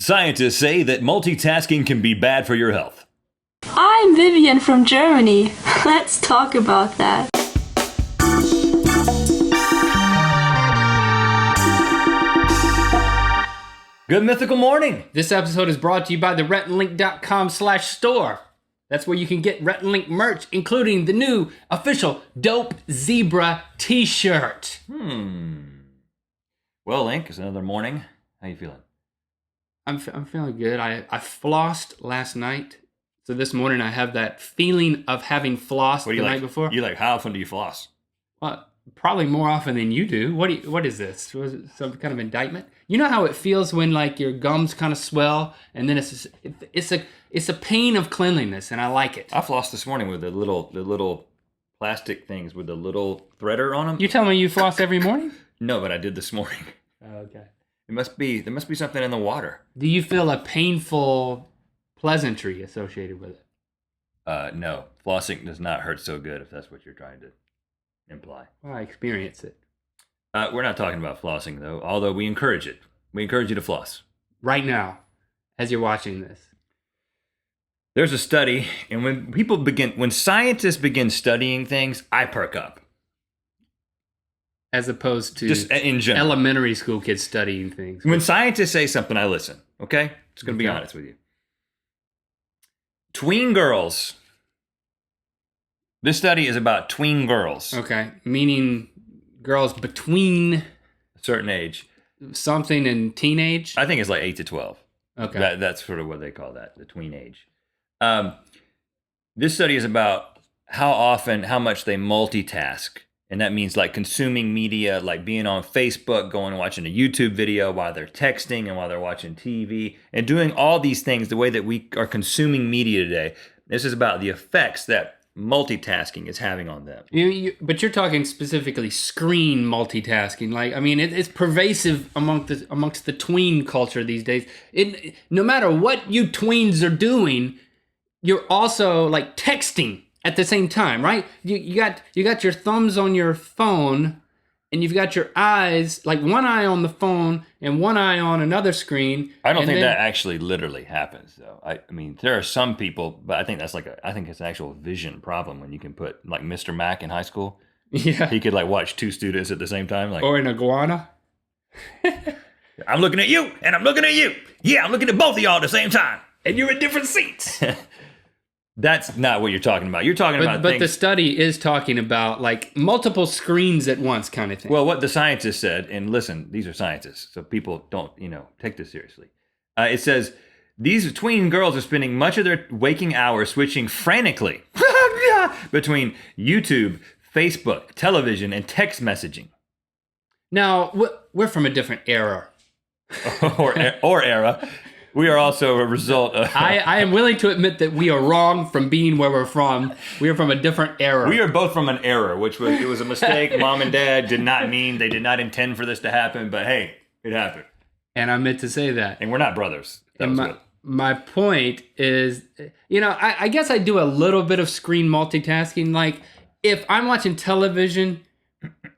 Scientists say that multitasking can be bad for your health. I'm Vivian from Germany. Let's talk about that. Good mythical morning. This episode is brought to you by the RhettandLink.com/store. That's where you can get Rhett and Link merch, including the new official Dope Zebra t-shirt. Well, Link, it's another morning. How you feeling? I'm feeling good. I flossed last night. So this morning I have that feeling of having flossed the night before. How often do you floss? Well, probably more often than you do. What is this? Was it some kind of indictment? You know how it feels when like your gums kind of swell, and then it's a pain of cleanliness, and I like it. I flossed this morning with the little plastic things with the little threader on them. You tell me you floss every morning? No, but I did this morning. Okay. There must be something in the water. Do you feel a painful pleasantry associated with it? No. Flossing does not hurt so good, if that's what you're trying to imply. Well, I experience it. We're not talking about flossing, though, although we encourage it. We encourage you to floss. Right now, as you're watching this. There's a study, and when scientists begin studying things, I perk up. As opposed to just in general. Elementary school kids studying things. When scientists say something, I listen, okay? Just going to be honest with you. Tween girls. This study is about tween girls. Okay, meaning girls between a certain age. Something and teenage? I think it's like 8 to 12. Okay. That's sort of what they call that, the tween age. This study is about how much they multitask. And that means like consuming media, like being on Facebook, going and watching a YouTube video while they're texting and while they're watching TV and doing all these things the way that we are consuming media today. This is about the effects that multitasking is having on them. But you're talking specifically screen multitasking. Like, I mean, it's pervasive amongst the tween culture these days. No matter what you tweens are doing, you're also like texting at the same time, right? You got your thumbs on your phone, and you've got your eyes, like one eye on the phone and one eye on another screen. I don't think that actually literally happens, though. I mean, there are some people, but I think it's an actual vision problem when you can put like Mr. Mac in high school. Yeah, he could like watch two students at the same time, like or an iguana. I'm looking at you, and I'm looking at you. Yeah, I'm looking at both of y'all at the same time, and you're in different seats. That's not what you're talking about. You're talking about things. But the study is talking about like multiple screens at once kind of thing. Well, what the scientists said, and listen, these are scientists, so people don't, take this seriously. It says, these tween girls are spending much of their waking hours switching frantically between YouTube, Facebook, television, and text messaging. Now, we're from a different era. or era. We are also a result of... I am willing to admit that we are wrong from being where we're from. We are from a different era. We are both from an era, it was a mistake. Mom and Dad did not intend for this to happen, but hey, it happened. And I meant to say that. And we're not brothers. My point is, I guess I do a little bit of screen multitasking. Like, if I'm watching television,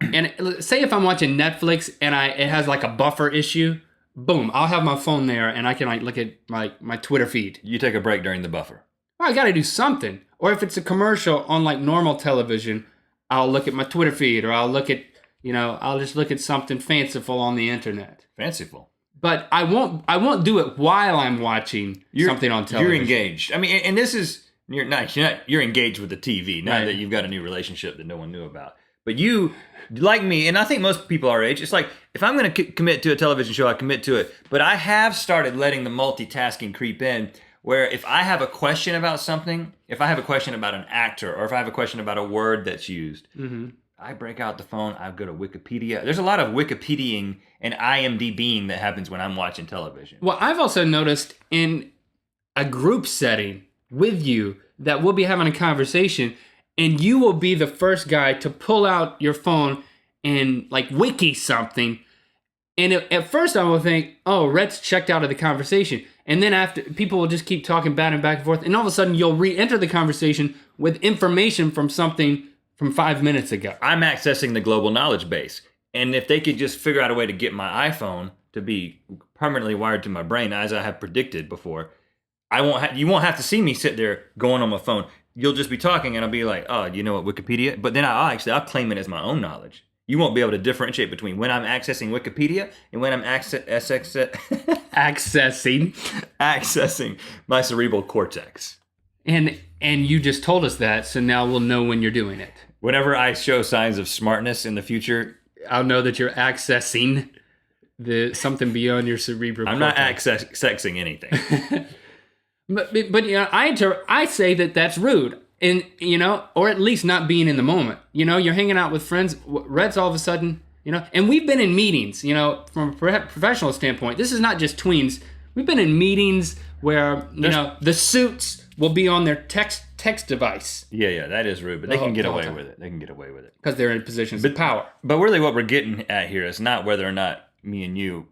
and say if I'm watching Netflix and it has like a buffer issue, boom, I'll have my phone there and I can like look at my Twitter feed. You take a break during the buffer. Well, I got to do something. Or if it's a commercial on like normal television, I'll look at my Twitter feed, or I'll look at, I'll just look at something fanciful on the internet. Fanciful. But I won't do it while I'm watching something on television. You're engaged. I mean, and this is you're engaged with the TV. Not that you've got a new relationship that no one knew about. But you, like me, and I think most people our age, it's like, if I'm going to commit to a television show, I commit to it. But I have started letting the multitasking creep in, where if I have a question about something, if I have a question about an actor, or if I have a question about a word that's used, I break out the phone, I go to Wikipedia. There's a lot of Wikipediaing and IMDbing that happens when I'm watching television. Well, I've also noticed in a group setting with you that we'll be having a conversation, and you will be the first guy to pull out your phone and like wiki something. And at first I will think, oh, Rhett's checked out of the conversation. And then after, people will just keep talking back and forth. And all of a sudden you'll re-enter the conversation with information from something from 5 minutes ago. I'm accessing the global knowledge base. And if they could just figure out a way to get my iPhone, to be permanently wired to my brain, as I have predicted before, you won't have to see me sit there going on my phone. You'll just be talking, and I'll be like, oh, you know what, Wikipedia? But then I'll claim it as my own knowledge. You won't be able to differentiate between when I'm accessing Wikipedia and when I'm accessing my cerebral cortex. And you just told us that, so now we'll know when you're doing it. Whenever I show signs of smartness in the future, I'll know that you're accessing something beyond your cerebral cortex. I'm not accessing anything. But you know, I say that that's rude. And, you know, or at least not being in the moment. You know, you're hanging out with friends. Rhett's all of a sudden, you know, and we've been in meetings, you know, from a professional standpoint. This is not just tweens. We've been in meetings where, you know, the suits will be on their text device. Yeah, that is rude, but they can get away with it. They can get away with it. Because they're in positions of power. But really what we're getting at here is not whether or not me and you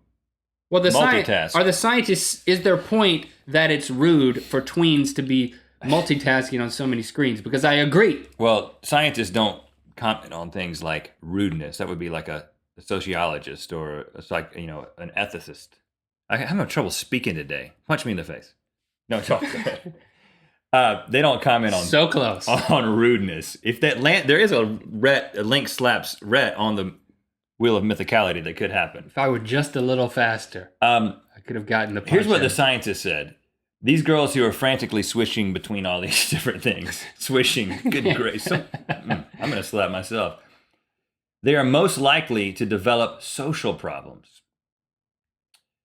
multitask. Are the scientists, is their point that it's rude for tweens to be multitasking on so many screens? Because I agree. Well, scientists don't comment on things like rudeness. That would be like a sociologist or an ethicist. I'm having trouble speaking today. Punch me in the face. No, talk. They don't comment on so close on rudeness. If that there is a Link slaps Rhett on the wheel of mythicality, that could happen. If I were just a little faster, I could have gotten the punch. Here's what the scientists said. These girls who are frantically switching between all these different things, good grace, I'm going to slap myself. They are most likely to develop social problems.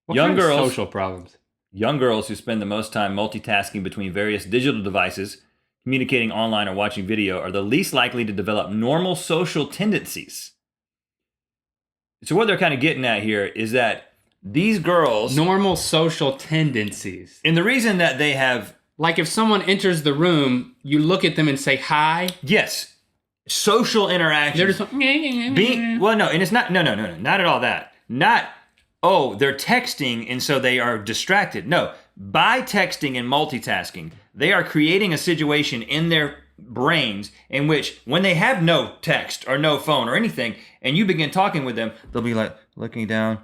What kind of social problems? Young girls who spend the most time multitasking between various digital devices, communicating online or watching video, are the least likely to develop normal social tendencies. So what they're kind of getting at here is that these girls... Normal social tendencies. And the reason that they have... Like if someone enters the room, you look at them and say hi? Yes. Social interaction. They're just like... Well, no, and it's not... No. Not at all that. Not, they're texting and so they are distracted. No. By texting and multitasking, they are creating a situation in their brains in which when they have no text or no phone or anything, and you begin talking with them, they'll be like looking down...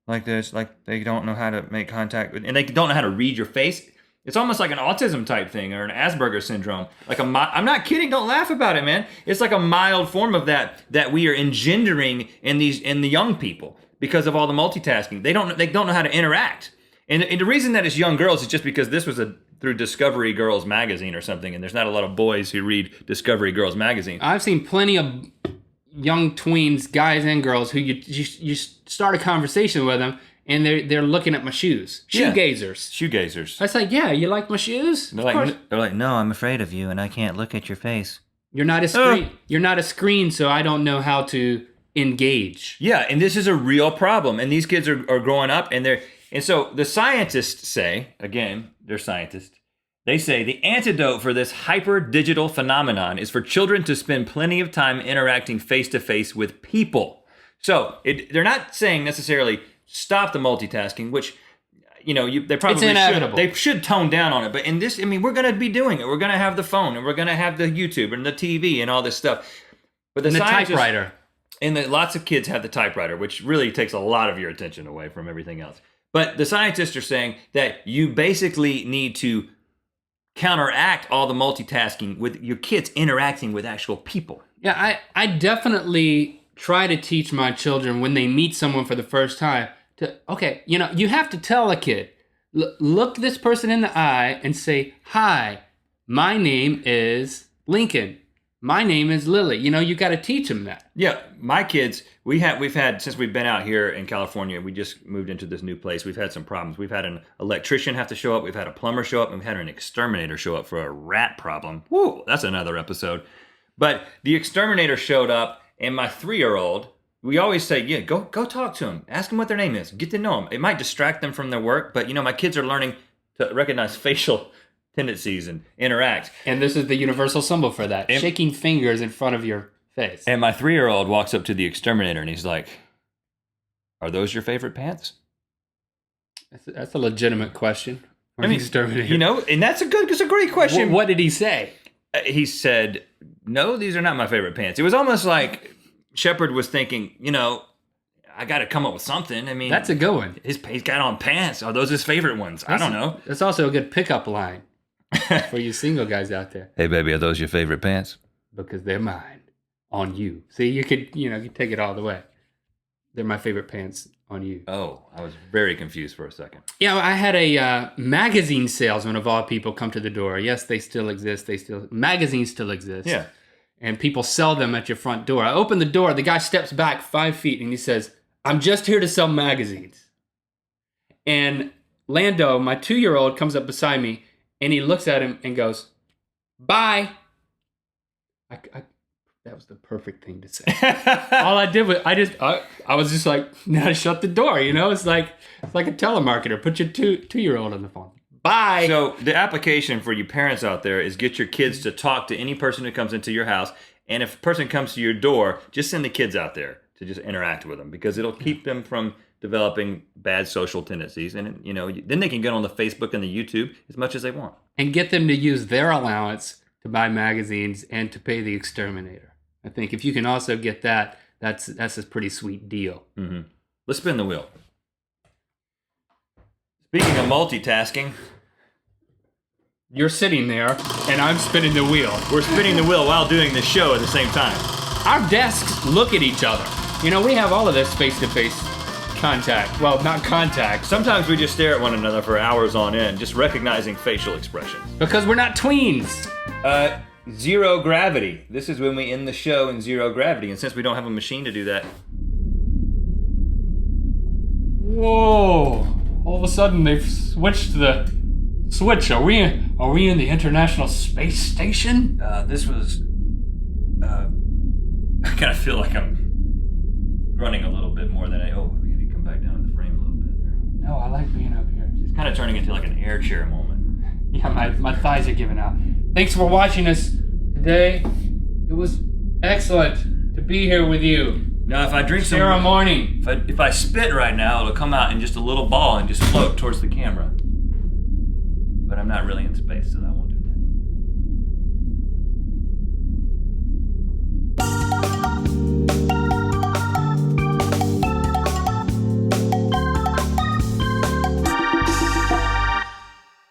like this, like they don't know how to make contact with, and they don't know how to read your face. It's almost like an autism type thing or an Asperger's syndrome. Like I'm not kidding. Don't laugh about it, man. It's like a mild form of that we are engendering in the young people because of all the multitasking. They don't know how to interact. And the reason that it's young girls is just because this was through Discovery Girls magazine or something, and there's not a lot of boys who read Discovery Girls magazine. I've seen plenty of young tweens, guys and girls, who you start a conversation with them, and they're looking at my shoes. Shoegazers. I say, yeah, you like my shoes? They're like, no, I'm afraid of you, and I can't look at your face. You're not a screen. You're not a screen, so I don't know how to engage. Yeah, and this is a real problem. And these kids are growing up, and so the scientists say, again, they're scientists. They say the antidote for this hyper-digital phenomenon is for children to spend plenty of time interacting face-to-face with people. So they're not saying necessarily stop the multitasking, which, you know, they probably should. They should tone down on it. But in this, I mean, we're going to be doing it. We're going to have the phone, and we're going to have the YouTube and the TV and all this stuff. But the typewriter. And lots of kids have the typewriter, which really takes a lot of your attention away from everything else. But the scientists are saying that you basically need to counteract all the multitasking with your kids interacting with actual people. Yeah, I definitely try to teach my children when they meet someone for the first time you have to tell a kid, look this person in the eye and say, hi, my name is Lincoln. My name is Lily. You know, you got to teach them that. Yeah, my kids, we've had since we've been out here in California, we just moved into this new place. We've had some problems. We've had an electrician have to show up. We've had a plumber show up. And we've had an exterminator show up for a rat problem. Woo, that's another episode. But the exterminator showed up, and my 3-year-old, we always say, yeah, go talk to him. Ask them what their name is. Get to know them. It might distract them from their work, but, you know, my kids are learning to recognize facial tendencies and interact. And this is the universal symbol for that. Shaking fingers in front of your face. And my 3-year-old walks up to the exterminator and he's like, are those your favorite pants? That's a legitimate question. I mean, exterminator. You know, and it's a great question. What did he say? He said, no, these are not my favorite pants. It was almost like Shepard was thinking, you know, I got to come up with something. I mean, That's a good one. He's got on pants. Are those his favorite ones? I don't know. That's also a good pickup line for you single guys out there. Hey, baby, are those your favorite pants? Because they're mine on you. See, you could take it all the way. They're my favorite pants on you. Oh, I was very confused for a second. Yeah, I had a magazine salesman of all people come to the door. Yes, they still exist. Magazines still exist. Yeah. And people sell them at your front door. I open the door. The guy steps back 5 feet and he says, "I'm just here to sell magazines." And Lando, my 2-year-old, comes up beside me and he looks at him and goes, "Bye." That was the perfect thing to say. All I did was I was just like, now shut the door. It's like a telemarketer. Put your 2-year-old on the phone. Bye. So the application for you parents out there is get your kids to talk to any person who comes into your house. And if a person comes to your door, just send the kids out there to just interact with them, because it'll keep them from developing bad social tendencies. And, then they can get on the Facebook and the YouTube as much as they want. And get them to use their allowance to buy magazines and to pay the exterminator. I think if you can also get that, that's a pretty sweet deal. Mm-hmm. Let's spin the wheel. Speaking of multitasking, you're sitting there and I'm spinning the wheel. We're spinning the wheel while doing the show at the same time. Our desks look at each other. We have all of this face-to-face contact. Well, not contact. Sometimes we just stare at one another for hours on end, just recognizing facial expressions. Because we're not tweens. Zero gravity. This is when we end the show in zero gravity. And since we don't have a machine to do that. Whoa. All of a sudden they've switched the switch. Are we in the International Space Station? This was... I kind of feel like I'm running a little bit more than I... Oh, we need to come back down in the frame a little bit there. No, I like being up here. It's kind of turning into like an air chair moment. Yeah, my thighs are giving out. Thanks for watching us today. It was excellent to be here with you. Now, if I drink some... Sarah Morning. If I spit right now, it'll come out in just a little ball and just float towards the camera. But I'm not really in space, so that won't do